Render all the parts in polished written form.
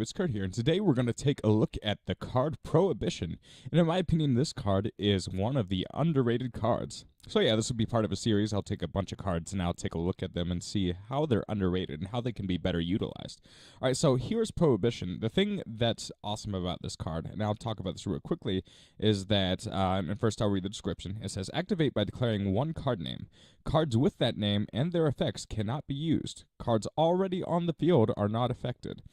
it's Kurt here, and today we're going to take a look at the card Prohibition. And in my opinion, this card is one of the underrated cards. So yeah, this will be part of a series. I'll take a bunch of cards and I'll take a look at them and see how they're underrated and how they can be better utilized. Alright, so here's Prohibition. The thing that's awesome about this card, and I'll talk about this real quickly, is that, and first I'll read the description. It says, activate by declaring one card name. Cards with that name and their effects cannot be used. Cards already on the field are not affected.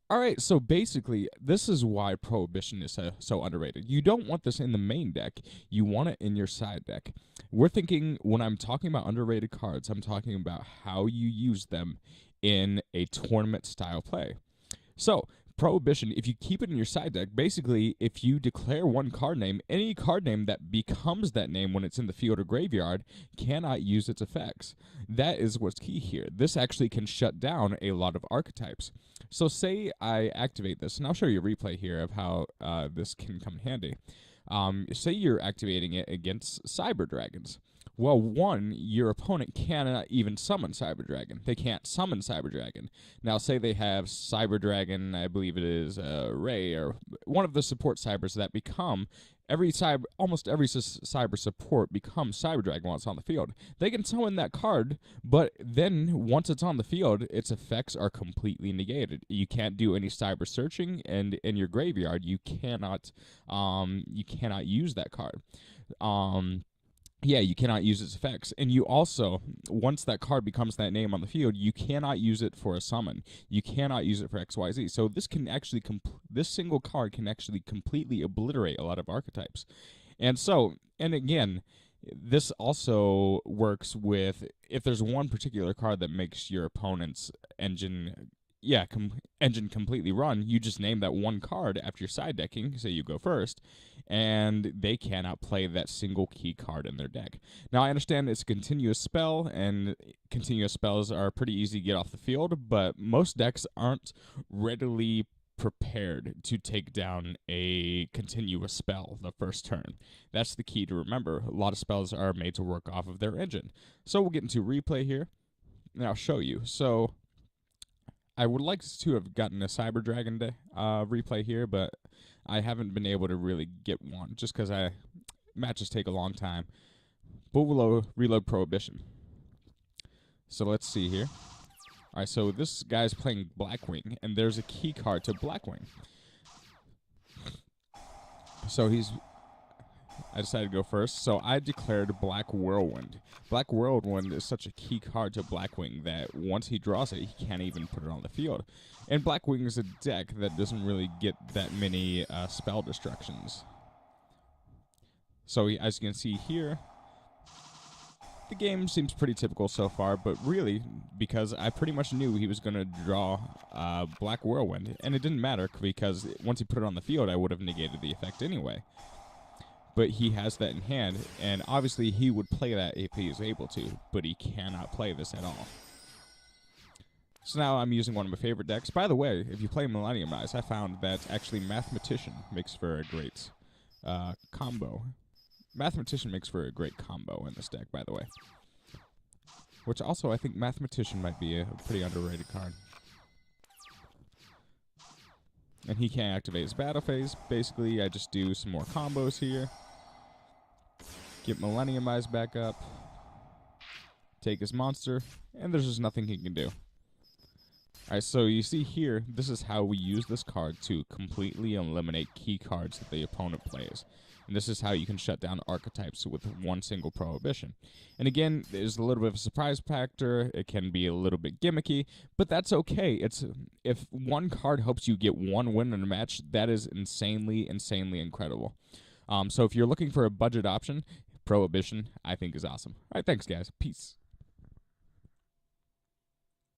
Alright, so basically, this is why Prohibition is so underrated. You don't want this in the main deck, you want it in your side deck. We're thinking, when I'm talking about underrated cards, I'm talking about how you use them in a tournament-style play. So, Prohibition, if you keep it in your side deck, basically, if you declare one card name, any card name that becomes that name when it's in the field or graveyard cannot use its effects. That is what's key here. This actually can shut down a lot of archetypes. So say I activate this, and I'll show you a replay here of how this can come in handy. Say you're activating it against Cyber Dragons. Well, one, your opponent cannot even summon Cyber Dragon. They can't summon Cyber Dragon. Now, say they have Cyber Dragon, I believe it is Ray, or one of the support cybers that become almost every cyber support becomes Cyber Dragon while it's on the field. They can summon that card, but then once it's on the field, its effects are completely negated. You can't do any cyber searching, and in your graveyard, you cannot use that card. Yeah, you cannot use its effects. And you also, once that card becomes that name on the field, you cannot use it for a summon. You cannot use it for XYZ. So this can actually, this single card can actually completely obliterate a lot of archetypes. And so, and again, this also works with, if there's one particular card that makes your opponent's engine completely run, you just name that one card after your side decking, say you go first, and they cannot play that single key card in their deck. Now, I understand it's a continuous spell, and continuous spells are pretty easy to get off the field, but most decks aren't readily prepared to take down a continuous spell the first turn. That's the key to remember. A lot of spells are made to work off of their engine. So we'll get into replay here, and I'll show you. So I would like to have gotten a Cyber Dragon replay here, but I haven't been able to really get one, just because matches take a long time. But we'll reload Prohibition. So let's see here. Alright, so this guy's playing Blackwing, and there's a key card to Blackwing. So I decided to go first, so I declared Black Whirlwind. Black Whirlwind is such a key card to Blackwing that once he draws it, he can't even put it on the field. And Blackwing is a deck that doesn't really get that many spell destructions. So as you can see here, the game seems pretty typical so far, but really, because I pretty much knew he was going to draw Black Whirlwind, and it didn't matter because once he put it on the field, I would have negated the effect anyway. But he has that in hand, and obviously he would play that if he is able to, but he cannot play this at all. So now I'm using one of my favorite decks. By the way, if you play Millennium Eyes, I found that actually Mathematician makes for a great combo. Mathematician makes for a great combo in this deck, by the way. Which also, I think Mathematician might be a pretty underrated card. And he can't activate his battle phase. Basically, I just do some more combos here. Get Millennium Eyes back up. Take his monster. And there's just nothing he can do. Alright, so you see here, this is how we use this card to completely eliminate key cards that the opponent plays. And this is how you can shut down archetypes with one single Prohibition. And again, there's a little bit of a surprise factor. It can be a little bit gimmicky, but that's okay. If one card helps you get one win in a match, that is insanely, insanely incredible. So if you're looking for a budget option, Prohibition, I think, is awesome. All right, thanks, guys. Peace.